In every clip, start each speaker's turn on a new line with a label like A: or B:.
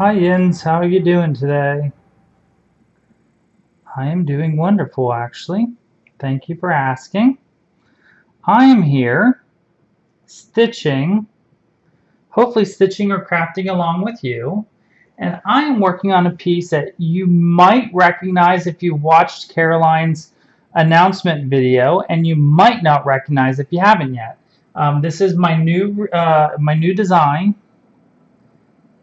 A: Hi Jens, how are you doing today? I am doing wonderful actually. Thank you for asking. I am here stitching, hopefully stitching or crafting along with you. And I am working on a piece that you might recognize if you watched Caroline's announcement video, and you might not recognize if you haven't yet. This is my new design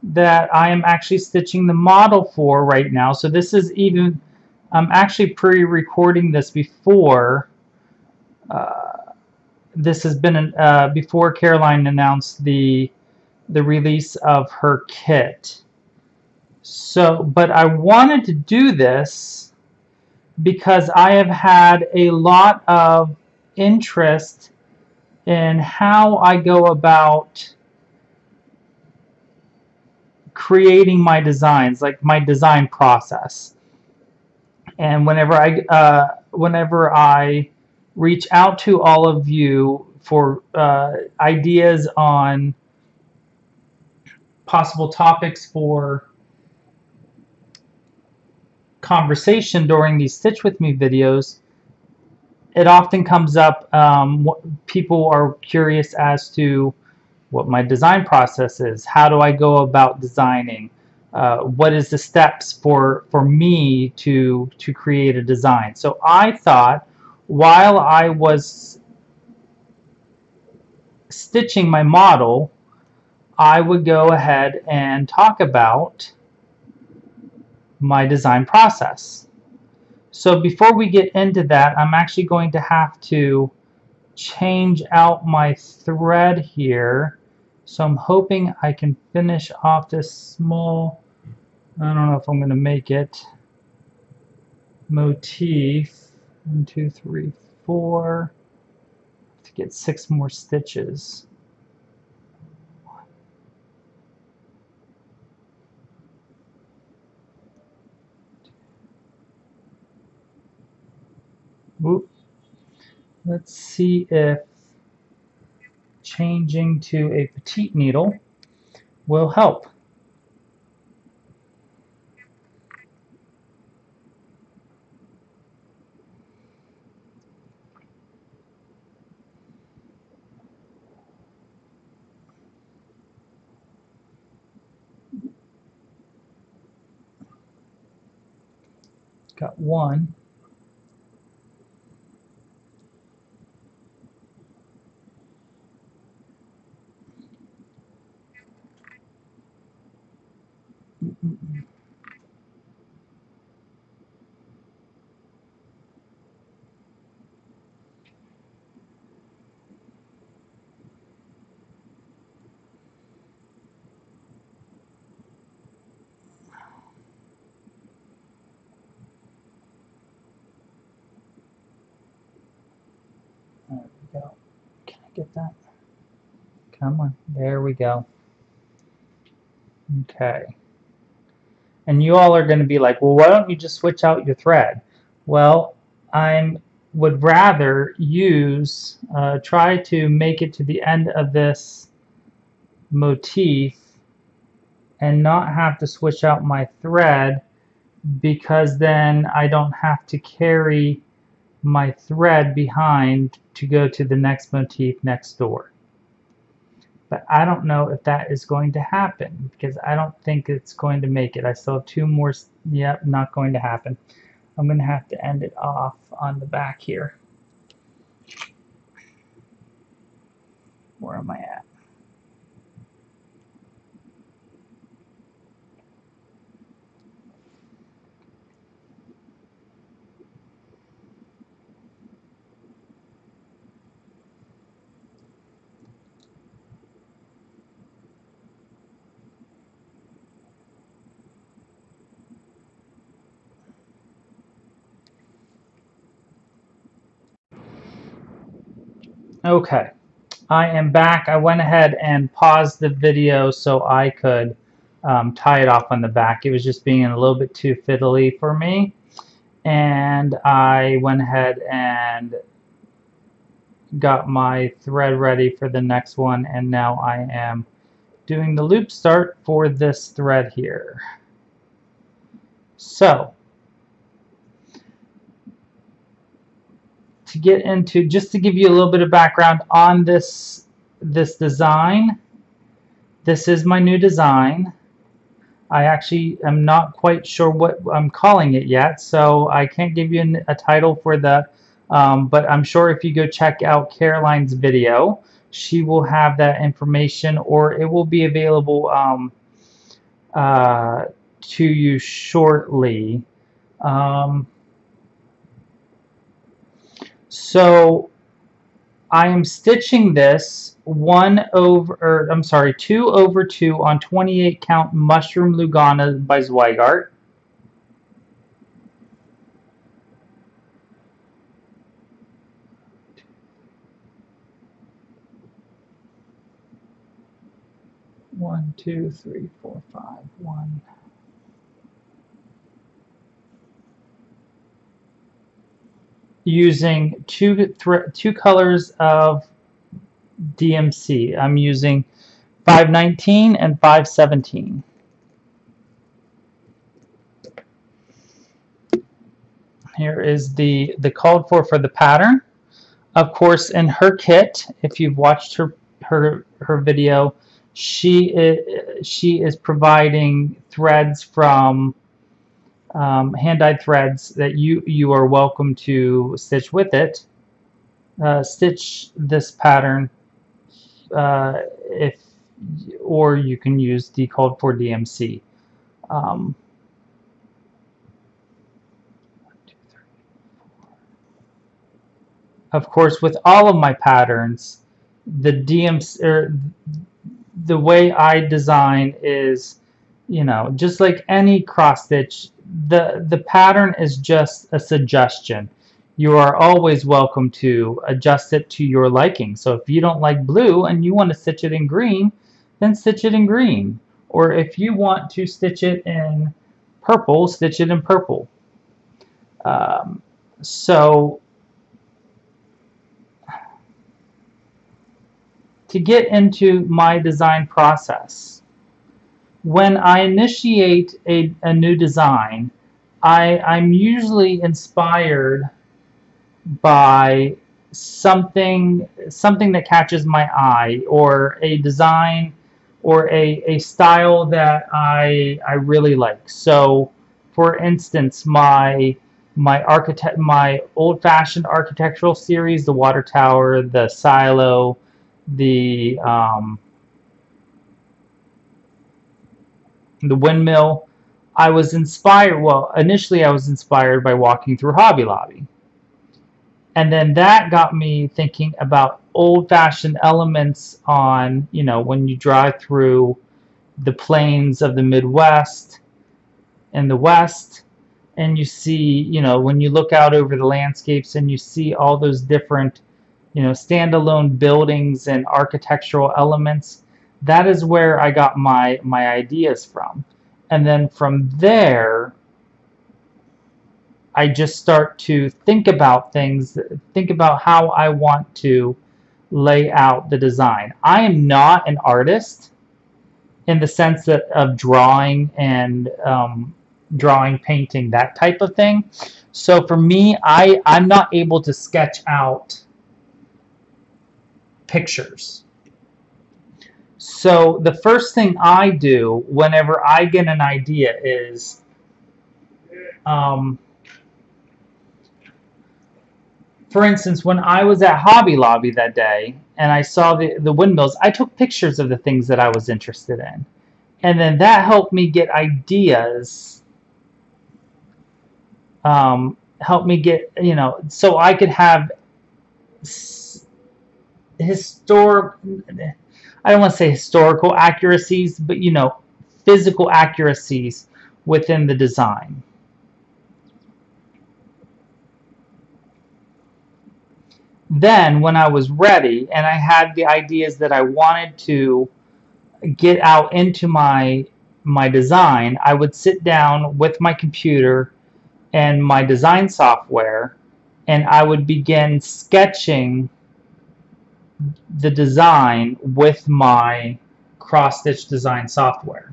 A: that I am actually stitching the model for right now. So this is even, I'm actually pre-recording this before this has been before Caroline announced the release of her kit. So, but I wanted to do this because I have had a lot of interest in how I go about creating my designs, like my design process. And whenever I reach out to all of you for ideas on possible topics for conversation during these Stitch With Me videos, it often comes up, people are curious as to what my design process is. How do I go about designing? What is the steps for me to create a design? So I thought while I was stitching my model, I would go ahead and talk about my design process. So before we get into that, I'm actually going to have to change out my thread here. So I'm hoping I can finish off this small, I don't know if I'm going to make it, motif. 1, 2, 3, 4. To get 6 more stitches. Oop. Let's see if changing to a petite needle will help. Got 1. There we go. Can I get that? Come on. There we go. Okay. And you all are going to be like, well, why don't you just switch out your thread? Well, I would rather use, try to make it to the end of this motif and not have to switch out my thread, because then I don't have to carry my thread behind to go to the next motif next door. But I don't know if that is going to happen, because I don't think it's going to make it. I still have 2 more. Yep, not going to happen. I'm going to have to end it off on the back here. Where am I at? Okay, I am back. I went ahead and paused the video so I could tie it off on the back. It was just being a little bit too fiddly for me, and I went ahead and got my thread ready for the next one, and now I am doing the loop start for this thread here. So to get into, just to give you a little bit of background on this design, this is my new design. I actually am not quite sure what I'm calling it yet, so I can't give you a title for the, but I'm sure if you go check out Caroline's video, she will have that information, or it will be available to you shortly. So I am stitching this 2 over 2 on 28 count Mushroom Lugana by Zweigart. One, two, three, four, five, one. Using two colors of DMC. I'm using 519 and 517. Here is the called for the pattern. Of course, in her kit, if you've watched her video, she is providing threads from hand-dyed threads that you are welcome to stitch with it. Stitch this pattern or you can use the called for DMC. Of course, with all of my patterns, the DMC, the way I design is, just like any cross stitch, the pattern is just a suggestion. You are always welcome to adjust it to your liking. So if you don't like blue and you want to stitch it in green, then stitch it in green. Or if you want to stitch it in purple, stitch it in purple. So to get into my design process, when I initiate a new design, I'm usually inspired by something that catches my eye, or a design or a style that I really like. So for instance, my old-fashioned architectural series, the water tower, the silo, the windmill, I was inspired, well, initially I was inspired by walking through Hobby Lobby. And then that got me thinking about old-fashioned elements on, when you drive through the plains of the Midwest and the West, and you see, when you look out over the landscapes and you see all those different, standalone buildings and architectural elements, that is where I got my ideas from. And then from there, I just start to think about things, think about how I want to lay out the design. I am not an artist in the sense that of drawing and drawing, painting, that type of thing. So for me, I'm not able to sketch out pictures. So the first thing I do whenever I get an idea is for instance, when I was at Hobby Lobby that day and I saw the windmills, I took pictures of the things that I was interested in. And then that helped me get ideas, helped me get, so I could have I don't want to say historical accuracies, but, physical accuracies within the design. Then when I was ready and I had the ideas that I wanted to get out into my design, I would sit down with my computer and my design software, and I would begin sketching the design with my cross-stitch design software.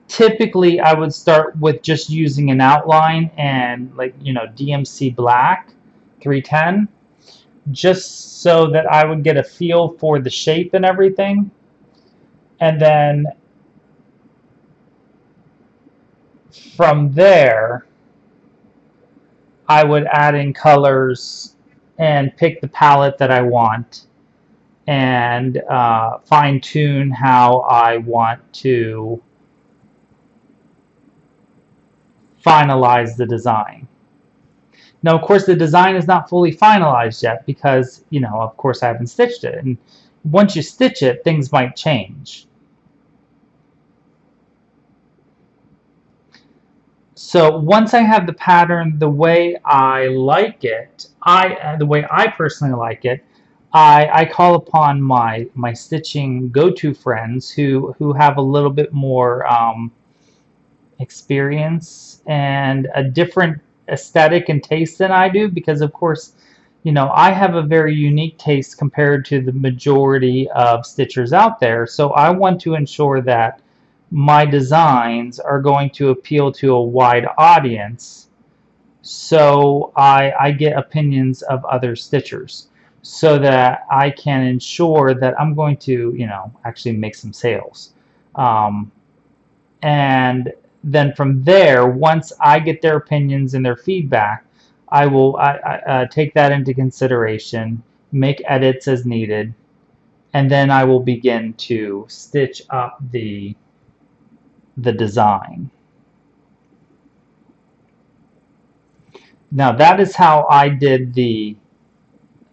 A: Typically, I would start with just using an outline and, like, DMC Black 310, just so that I would get a feel for the shape and everything. And then from there, I would add in colors and pick the palette that I want, and fine tune how I want to finalize the design. Now, of course, the design is not fully finalized yet because, of course, I haven't stitched it. And once you stitch it, things might change. So once I have the pattern the way I like it, the way I personally like it, I call upon my stitching go-to friends who have a little bit more experience and a different aesthetic and taste than I do, because of course, I have a very unique taste compared to the majority of stitchers out there. So I want to ensure that my designs are going to appeal to a wide audience. So I get opinions of other stitchers so that I can ensure that I'm going to, actually make some sales. And then from there, once I get their opinions and their feedback, I will take that into consideration, make edits as needed, and then I will begin to stitch up the design. Now that is how I did the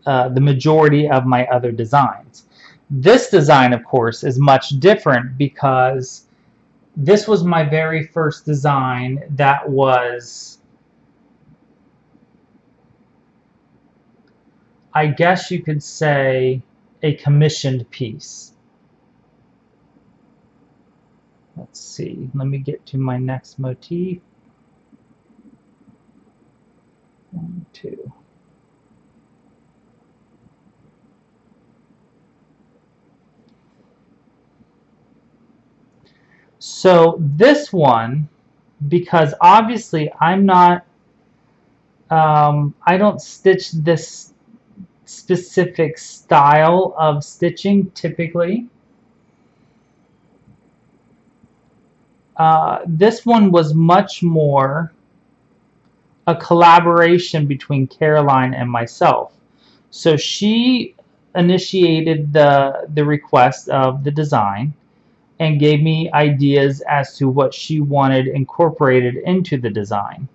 A: majority of my other designs. This design, of course, is much different because this was my very first design that was, I guess you could say, a commissioned piece. Let's see, let me get to my next motif. 1, 2. So this one, because obviously I'm not, I don't stitch this specific style of stitching typically. This one was much more a collaboration between Caroline and myself. So she initiated the request of the design and gave me ideas as to what she wanted incorporated into the design.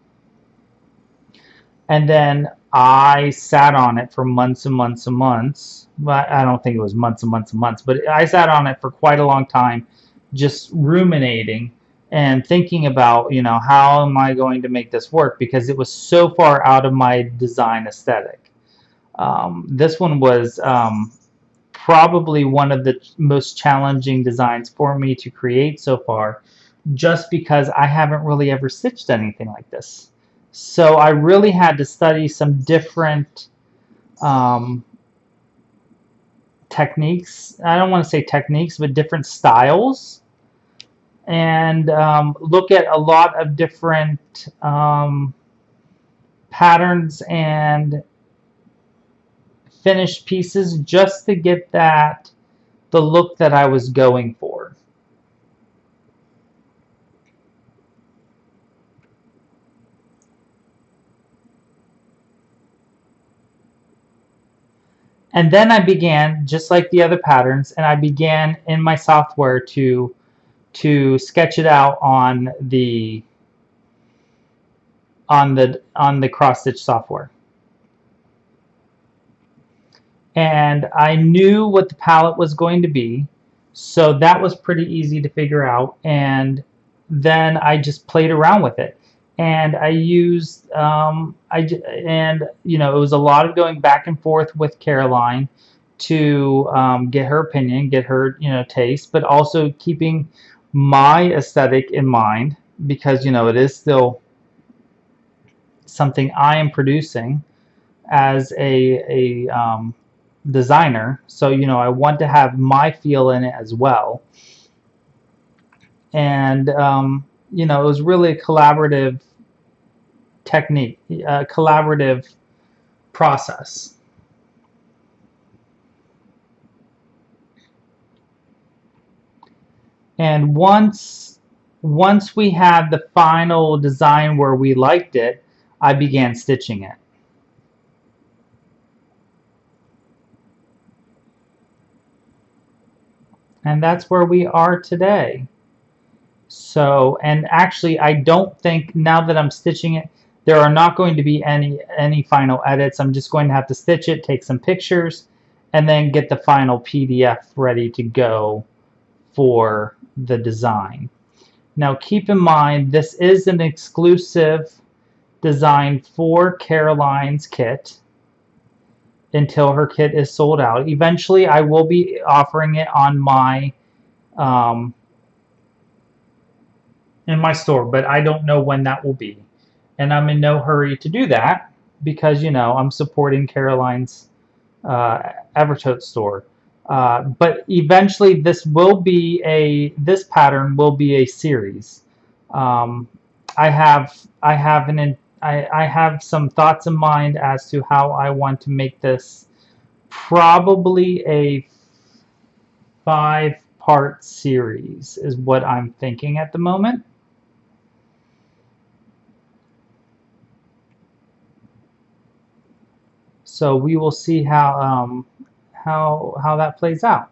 A: And then I sat on it for months and months and months. But I don't think it was months and months and months, but I sat on it for quite a long time, just ruminating and thinking about, how am I going to make this work, because it was so far out of my design aesthetic. This one was probably one of the most challenging designs for me to create so far, just because I haven't really ever stitched anything like this. So I really had to study some different techniques. I don't want to say techniques, but different styles, and look at a lot of different patterns and finished pieces just to get the look that I was going for. And then I began, just like the other patterns, and I began in my software to sketch it out on the cross stitch software. And I knew what the palette was going to be, so that was pretty easy to figure out. And then I just played around with it, and I used it was a lot of going back and forth with Caroline to get her opinion, get her taste, but also keeping my aesthetic in mind, because it is still something I am producing as a designer, so I want to have my feel in it as well. And it was really a collaborative technique, a collaborative process. And once we had the final design where we liked it, I began stitching it. And that's where we are today. So, and actually, I don't think now that I'm stitching it, there are not going to be any final edits. I'm just going to have to stitch it, take some pictures, and then get the final PDF ready to go for the design. Now, keep in mind, this is an exclusive design for Caroline's kit until her kit is sold out. Eventually, I will be offering it on my in my store, but I don't know when that will be. And I'm in no hurry to do that because, I'm supporting Caroline's Evertote store. But eventually this pattern will be a series. I have some thoughts in mind as to how I want to make this probably a 5-part series is what I'm thinking at the moment. So we will see how that plays out.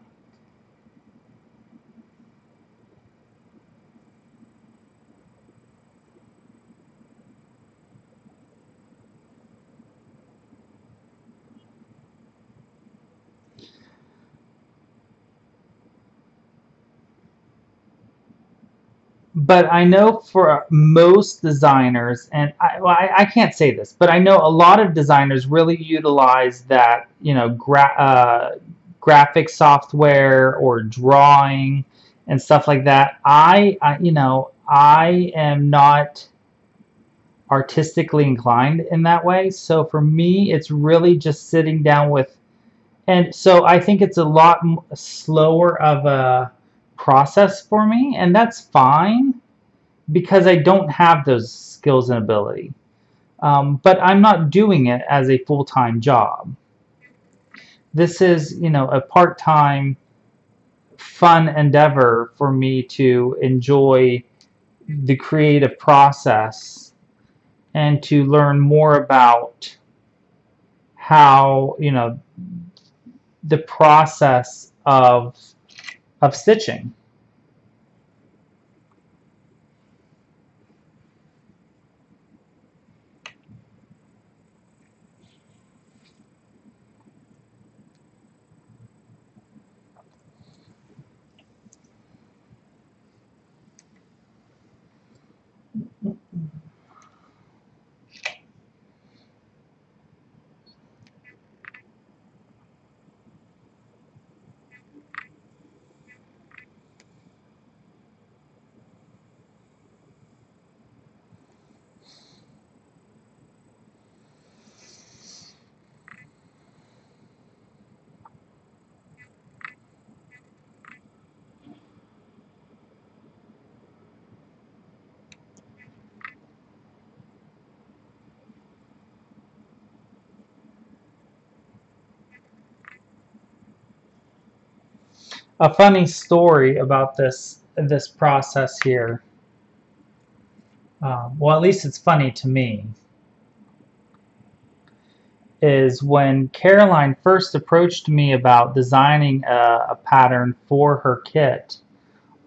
A: But I know for most designers, and I can't say this, but I know a lot of designers really utilize that, graphic software or drawing and stuff like that. I am not artistically inclined in that way. So for me, it's really just sitting down with, and so I think it's a lot slower of a process for me, and that's fine because I don't have those skills and ability. But I'm not doing it as a full-time job. This is, a part-time fun endeavor for me to enjoy the creative process and to learn more about how, the process of stitching. A funny story about this process here. Well, at least it's funny to me. Is when Caroline first approached me about designing a pattern for her kit.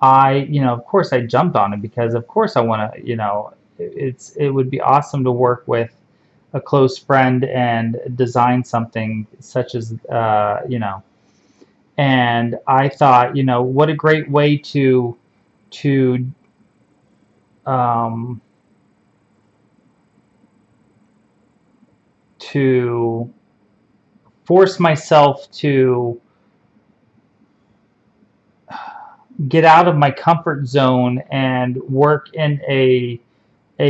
A: Of course, I jumped on it because, of course, I want to, it would be awesome to work with a close friend and design something such as, and I thought, what a great way to um, to force myself to get out of my comfort zone and work in a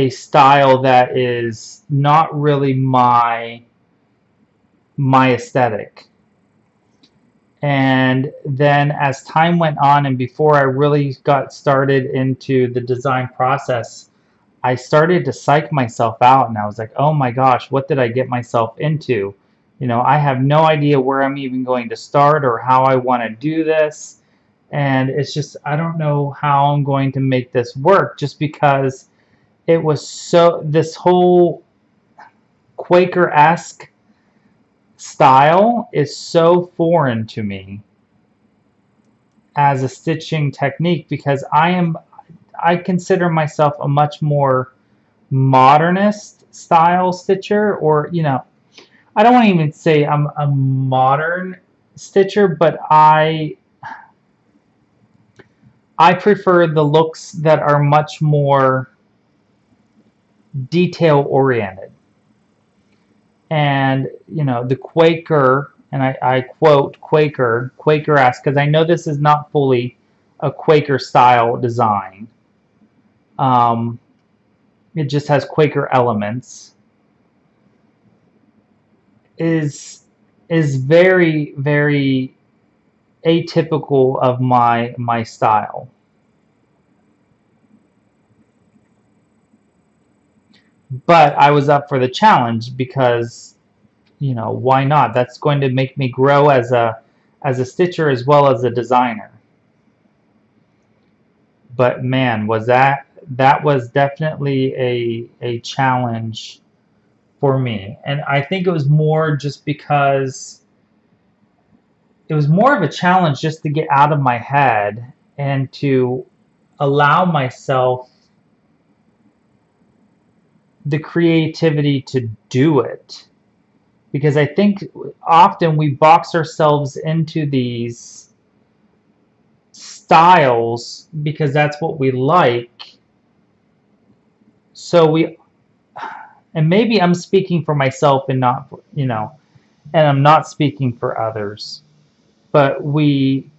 A: style that is not really my aesthetic. And then as time went on and before I really got started into the design process, I started to psych myself out and I was like, oh my gosh, what did I get myself into? You know, I have no idea where I'm even going to start or how I want to do this. And it's just, I don't know how I'm going to make this work just because it was so, this whole Quaker-esque style is so foreign to me as a stitching technique because I consider myself a much more modernist style stitcher, or you know, I don't want to even say I'm a modern stitcher, but I prefer the looks that are much more detail oriented. And you know, the Quaker, and I quote Quaker-esque, because I know this is not fully a Quaker style design. Um, it just has Quaker elements. Is very very atypical of my style. But I was up for the challenge because, you know, why not? That's going to make me grow as a stitcher as well as a designer. But man, that was definitely a challenge for me. And I think it was more just because it was more of a challenge just to get out of my head and to allow myself the creativity to do it. Because I think often we box ourselves into these styles because that's what we like. So and maybe I'm speaking for myself and not, you know, and I'm not speaking for others, but we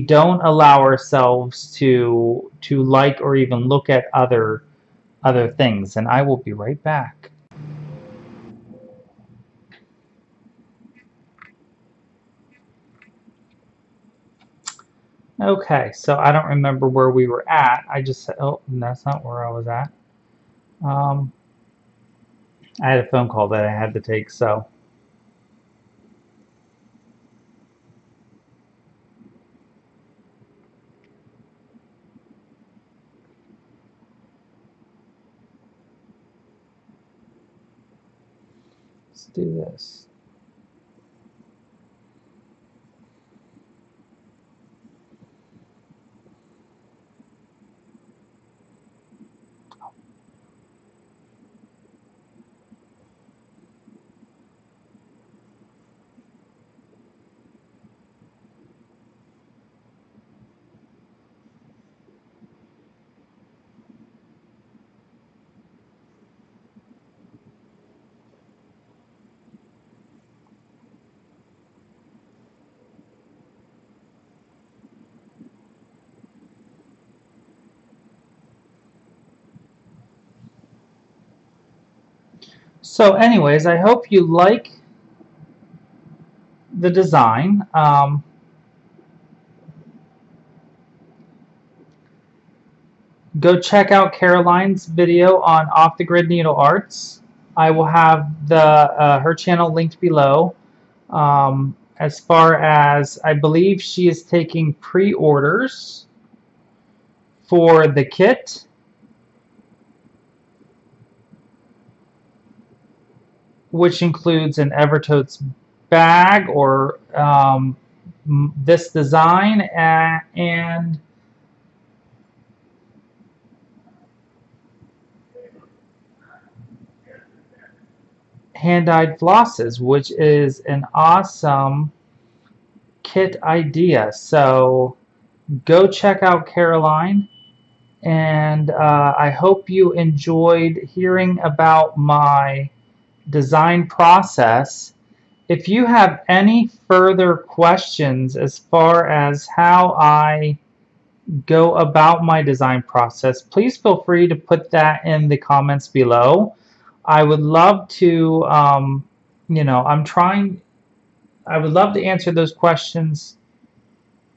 A: don't allow ourselves to like or even look at other things. And I will be right back. Okay, so I don't remember where we were at. I just said, oh, that's not where I was at. Um, I had a phone call that I had to take, so let's do this. So anyways, I hope you like the design. Go check out Caroline's video on Off the Grid Needle Arts. I will have the her channel linked below. As far as I believe she is taking pre-orders for the kit, which includes an Evertotes bag or this design and hand-dyed flosses, which is an awesome kit idea. So go check out Caroline, and I hope you enjoyed hearing about my design process. If you have any further questions as far as how I go about my design process, please feel free to put that in the comments below. I would love to, you know, I'm trying, I would love to answer those questions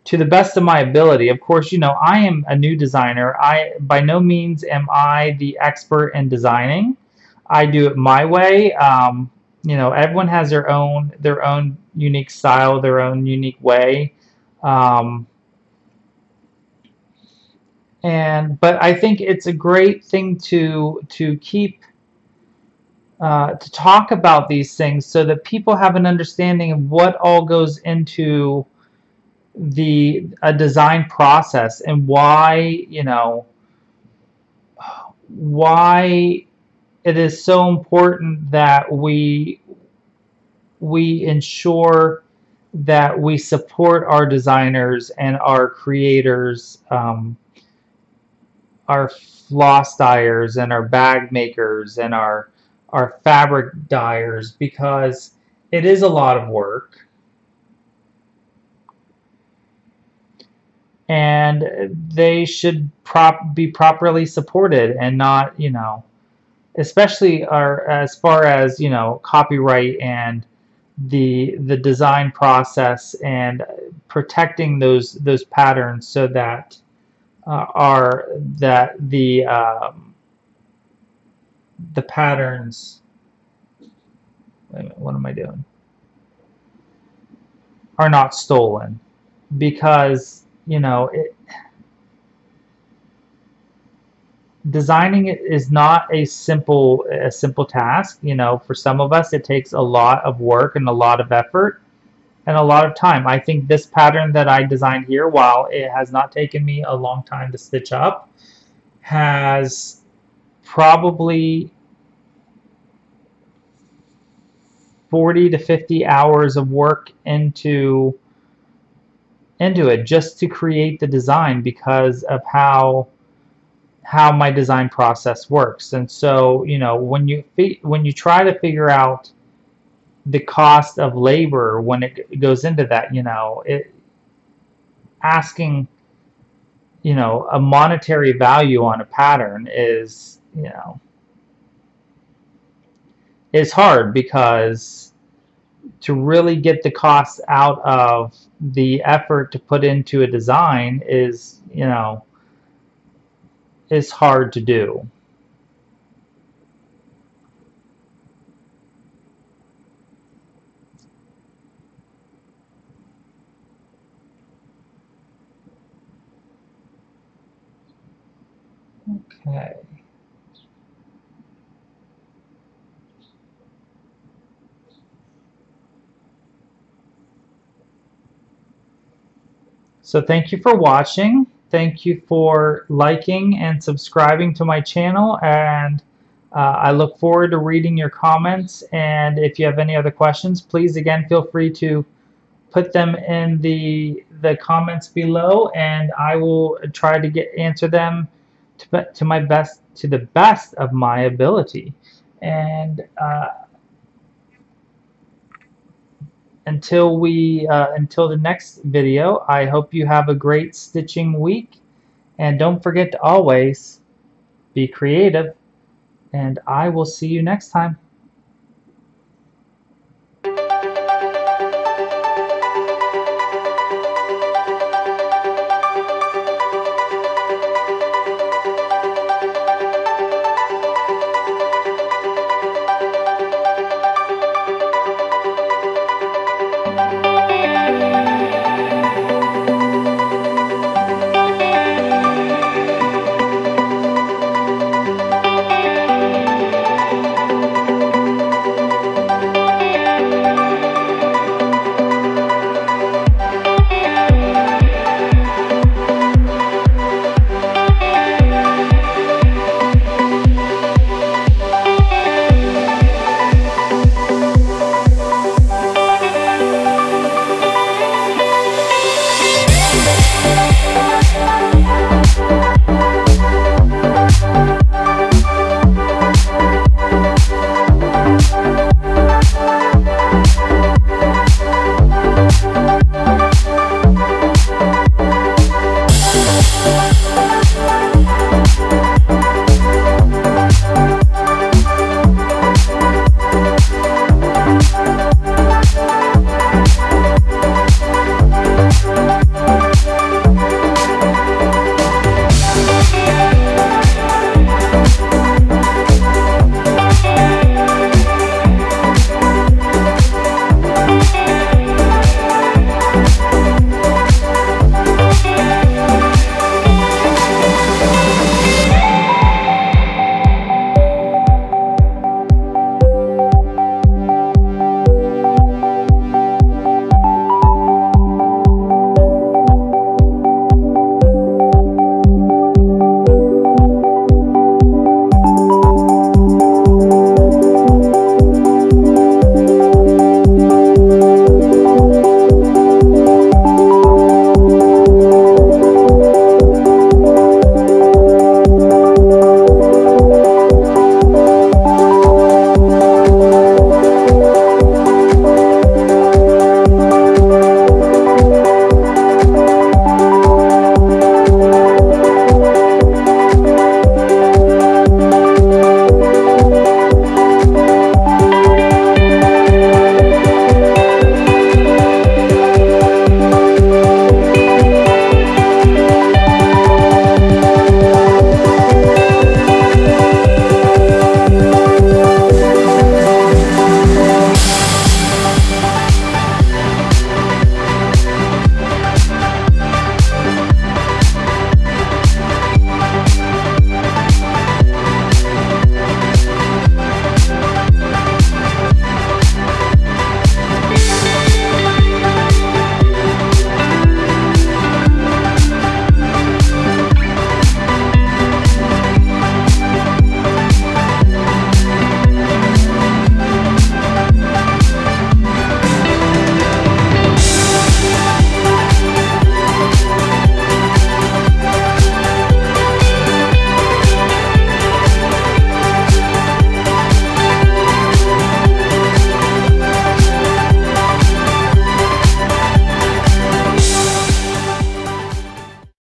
A: to the best of my ability. Of course, I am a new designer. I by no means am I the expert in designing. I do it my way. Everyone has their own unique style, their own unique way. Um, but I think it's a great thing to keep to talk about these things so that people have an understanding of what all goes into the a design process and why it is so important that we ensure that we support our designers and our creators, our floss dyers and our bag makers and our fabric dyers, because it is a lot of work and they should be properly supported and not, especially as far as, copyright and the design process and protecting those patterns so that are that the patterns, wait a minute, what am I doing, are not stolen, because designing it is not a simple task. For some of us it takes a lot of work and a lot of effort and a lot of time. I think this pattern that I designed here, while it has not taken me a long time to stitch up, has probably 40 to 50 hours of work into it just to create the design, because of how my design process works. And so, when you try to figure out the cost of labor when it goes into that, asking, a monetary value on a pattern is hard, because to really get the cost out of the effort to put into a design is hard to do. Okay. So thank you for watching. Thank you for liking and subscribing to my channel, and I look forward to reading your comments. And if you have any other questions, please again feel free to put them in the comments below, and I will try to answer them to the best of my ability. And until the next video, I hope you have a great stitching week, and don't forget to always be creative, and I will see you next time.